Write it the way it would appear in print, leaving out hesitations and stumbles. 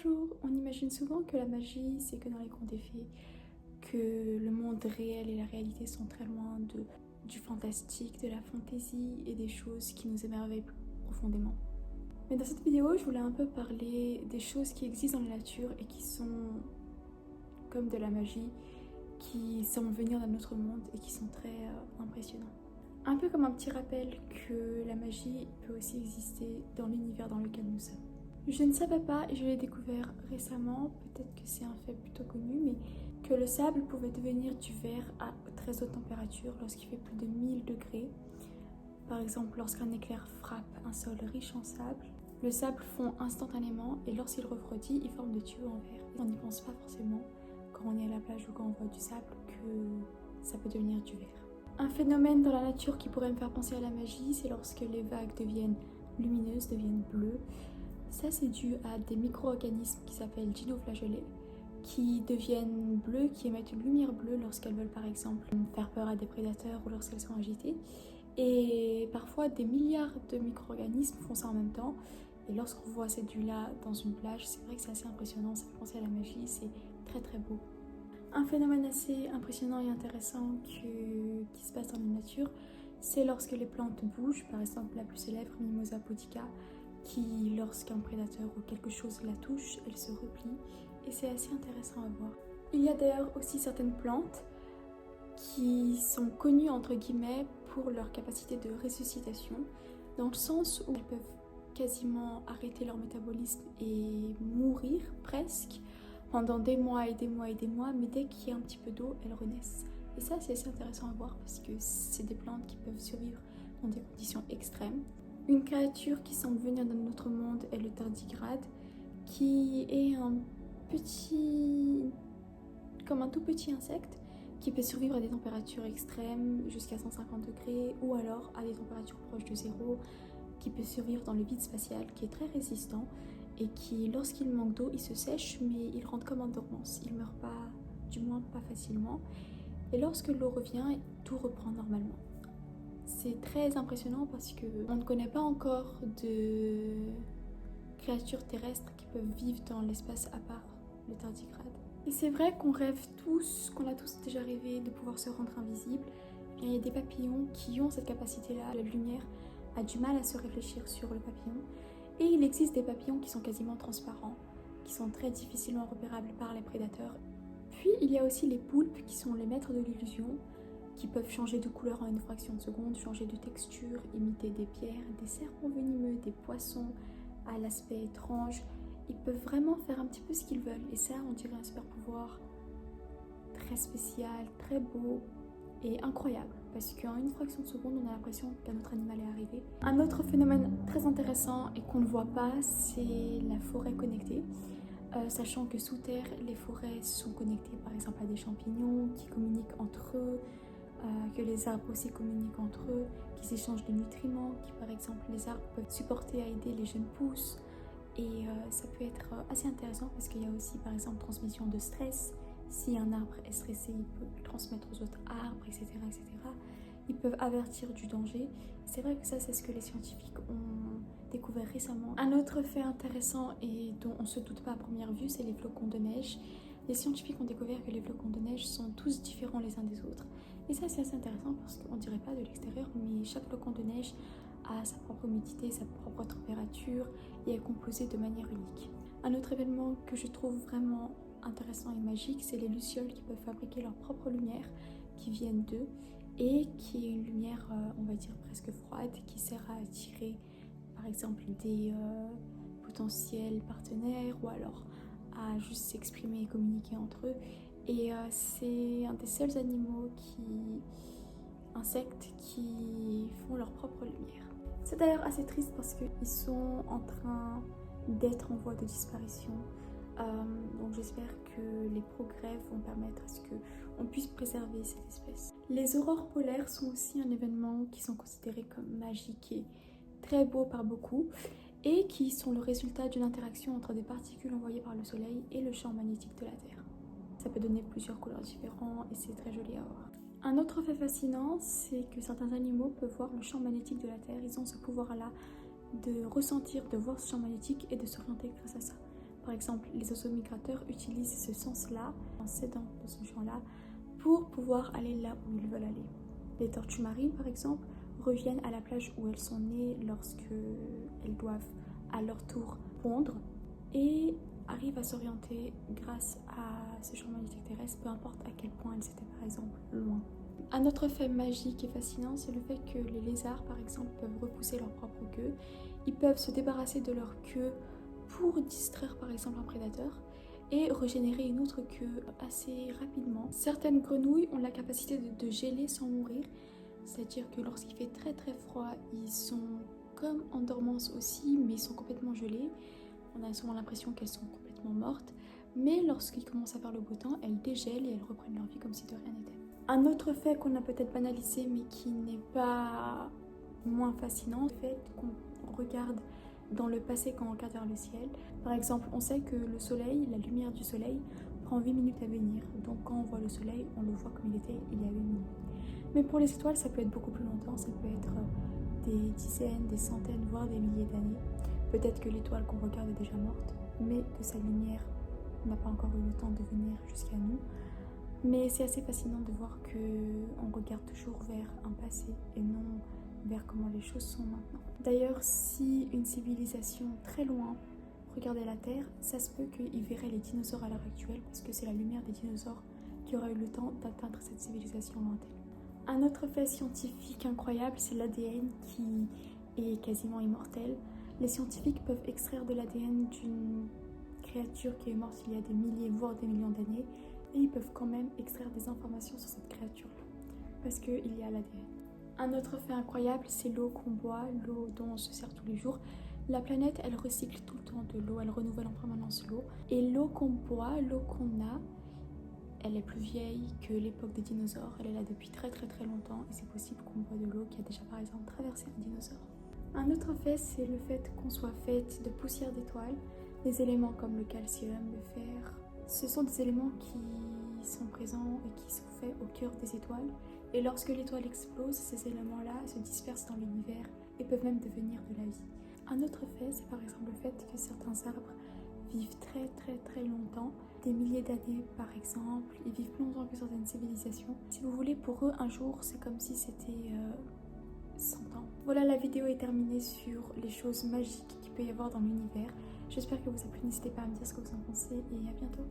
Bonjour, on imagine souvent que la magie c'est que dans les contes et fées, que le monde réel et la réalité sont très loin du fantastique, de la fantaisie et des choses qui nous émerveillent profondément. Mais dans cette vidéo, je voulais un peu parler des choses qui existent dans la nature et qui sont comme de la magie, qui semblent venir d'un autre monde et qui sont très impressionnants. Un peu comme un petit rappel que la magie peut aussi exister dans l'univers dans lequel nous sommes. Je ne savais pas, et je l'ai découvert récemment, peut-être que c'est un fait plutôt connu, mais que le sable pouvait devenir du verre à très haute température lorsqu'il fait plus de 1000 degrés. Par exemple, lorsqu'un éclair frappe un sol riche en sable, le sable fond instantanément et lorsqu'il refroidit, il forme des tuyaux en verre. On n'y pense pas forcément quand on est à la plage ou quand on voit du sable que ça peut devenir du verre. Un phénomène dans la nature qui pourrait me faire penser à la magie, c'est lorsque les vagues deviennent lumineuses, deviennent bleues. Ça, c'est dû à des micro-organismes qui s'appellent dinoflagellés, qui deviennent bleus, qui émettent une lumière bleue lorsqu'elles veulent par exemple faire peur à des prédateurs ou lorsqu'elles sont agitées. Et parfois, des milliards de micro-organismes font ça en même temps. Et lorsqu'on voit cette vue-là dans une plage, c'est vrai que c'est assez impressionnant, ça fait penser à la magie, c'est très très beau. Un phénomène assez impressionnant et intéressant qui se passe dans la nature, c'est lorsque les plantes bougent, par exemple la plus célèbre, Mimosa pudica, qui, lorsqu'un prédateur ou quelque chose la touche, elle se replie et c'est assez intéressant à voir. Il y a d'ailleurs aussi certaines plantes qui sont connues entre guillemets pour leur capacité de ressuscitation, dans le sens où elles peuvent quasiment arrêter leur métabolisme et mourir presque pendant des mois et des mois et des mois, mais dès qu'il y a un petit peu d'eau, elles renaissent. Et ça, c'est assez intéressant à voir parce que c'est des plantes qui peuvent survivre dans des conditions extrêmes. Une créature qui semble venir d'un autre monde est le tardigrade, qui est comme un tout petit insecte qui peut survivre à des températures extrêmes jusqu'à 150 degrés ou alors à des températures proches de zéro, qui peut survivre dans le vide spatial, qui est très résistant et qui, lorsqu'il manque d'eau, il se sèche mais il rentre comme en dormance, il meurt pas, du moins pas facilement, et lorsque l'eau revient, tout reprend normalement. C'est très impressionnant parce qu'on ne connaît pas encore de créatures terrestres qui peuvent vivre dans l'espace à part le tardigrade. Et c'est vrai qu'on rêve tous, qu'on a tous déjà rêvé de pouvoir se rendre invisible. Il y a des papillons qui ont cette capacité-là. La lumière a du mal à se réfléchir sur le papillon. Et il existe des papillons qui sont quasiment transparents, qui sont très difficilement repérables par les prédateurs. Puis il y a aussi les poulpes qui sont les maîtres de l'illusion, qui peuvent changer de couleur en une fraction de seconde, changer de texture, imiter des pierres, des serpents venimeux, des poissons à l'aspect étrange. Ils peuvent vraiment faire un petit peu ce qu'ils veulent. Et ça, on dirait un super pouvoir très spécial, très beau et incroyable. Parce qu'en une fraction de seconde, on a l'impression qu'un autre animal est arrivé. Un autre phénomène très intéressant et qu'on ne voit pas, c'est la forêt connectée. Sachant que sous terre, les forêts sont connectées par exemple à des champignons qui communiquent entre eux, que les arbres aussi communiquent entre eux, qu'ils s'échangent de nutriments, qui par exemple les arbres peuvent supporter à aider les jeunes pousses. Et ça peut être assez intéressant parce qu'il y a aussi par exemple transmission de stress. Si un arbre est stressé, il peut le transmettre aux autres arbres, etc., etc. Ils peuvent avertir du danger. C'est vrai que ça, c'est ce que les scientifiques ont découvert récemment. Un autre fait intéressant et dont on ne se doute pas à première vue, c'est les flocons de neige. Les scientifiques ont découvert que les flocons de neige sont tous différents les uns des autres. Et ça, c'est assez intéressant parce qu'on ne dirait pas de l'extérieur, mais chaque flocon de neige a sa propre humidité, sa propre température et est composé de manière unique. Un autre événement que je trouve vraiment intéressant et magique, c'est les lucioles qui peuvent fabriquer leur propre lumière qui viennent d'eux et qui est une lumière, on va dire, presque froide qui sert à attirer par exemple des potentiels partenaires ou alors à juste s'exprimer et communiquer entre eux. Et c'est un des seuls insectes qui font leur propre lumière. C'est d'ailleurs assez triste parce qu'ils sont en train d'être en voie de disparition. Donc j'espère que les progrès vont permettre à ce qu'on puisse préserver cette espèce. Les aurores polaires sont aussi un événement qui sont considérés comme magique et très beau par beaucoup et qui sont le résultat d'une interaction entre des particules envoyées par le soleil et le champ magnétique de la Terre. Ça peut donner plusieurs couleurs différentes et c'est très joli à voir. Un autre fait fascinant, c'est que certains animaux peuvent voir le champ magnétique de la Terre. Ils ont ce pouvoir-là de ressentir, de voir ce champ magnétique et de s'orienter grâce à ça. Par exemple, les oiseaux migrateurs utilisent ce sens-là, en s'aidant de ce champ-là, pour pouvoir aller là où ils veulent aller. Les tortues marines, par exemple, reviennent à la plage où elles sont nées lorsque elles doivent à leur tour pondre et arrivent à s'orienter grâce à ce champ magnétique terrestre, peu importe à quel point elles étaient par exemple loin. Un autre fait magique et fascinant, c'est le fait que les lézards, par exemple, peuvent repousser leur propre queue. Ils peuvent se débarrasser de leur queue pour distraire par exemple un prédateur et régénérer une autre queue assez rapidement. Certaines grenouilles ont la capacité de geler sans mourir, c'est-à-dire que lorsqu'il fait très très froid, ils sont comme en dormance aussi, mais ils sont complètement gelés. On a souvent l'impression qu'elles sont complètement mortes, mais lorsqu'il commence à faire le beau temps, elles dégèlent et elles reprennent leur vie comme si de rien n'était. Un autre fait qu'on a peut-être banalisé, mais qui n'est pas moins fascinant, c'est le fait qu'on regarde dans le passé quand on regarde vers le ciel. Par exemple, on sait que le soleil, la lumière du soleil, prend 8 minutes à venir. Donc quand on voit le soleil, on le voit comme il était il y a 8 minutes. Mais pour les étoiles, ça peut être beaucoup plus longtemps, ça peut être des dizaines, des centaines, voire des milliers d'années. Peut-être que l'étoile qu'on regarde est déjà morte, mais que sa lumière n'a pas encore eu le temps de venir jusqu'à nous. Mais c'est assez fascinant de voir qu'on regarde toujours vers un passé et non vers comment les choses sont maintenant. D'ailleurs, si une civilisation très loin regardait la Terre, ça se peut qu'ils verraient les dinosaures à l'heure actuelle parce que c'est la lumière des dinosaures qui aura eu le temps d'atteindre cette civilisation lointaine. Un autre fait scientifique incroyable, c'est l'ADN qui est quasiment immortel. Les scientifiques peuvent extraire de l'ADN d'une créature qui est morte il y a des milliers, voire des millions d'années, et ils peuvent quand même extraire des informations sur cette créature-là, parce qu'il y a l'ADN. Un autre fait incroyable, c'est l'eau qu'on boit, l'eau dont on se sert tous les jours. La planète, elle recycle tout le temps de l'eau, elle renouvelle en permanence l'eau. Et l'eau qu'on boit, l'eau qu'on a, elle est plus vieille que l'époque des dinosaures. Elle est là depuis très très très longtemps et c'est possible qu'on boit de l'eau qui a déjà par exemple traversé un dinosaure. Un autre fait, c'est le fait qu'on soit fait de poussière d'étoiles. Des éléments comme le calcium, le fer, ce sont des éléments qui sont présents et qui sont faits au cœur des étoiles. Et lorsque l'étoile explose, ces éléments-là se dispersent dans l'univers et peuvent même devenir de la vie. Un autre fait, c'est par exemple le fait que certains arbres vivent très très très longtemps, des milliers d'années par exemple, ils vivent plus longtemps que certaines civilisations. Si vous voulez, pour eux, un jour, c'est comme si c'était 100 ans. Voilà, la vidéo est terminée sur les choses magiques qu'il peut y avoir dans l'univers. J'espère que vous a plu, n'hésitez pas à me dire ce que vous en pensez et à bientôt.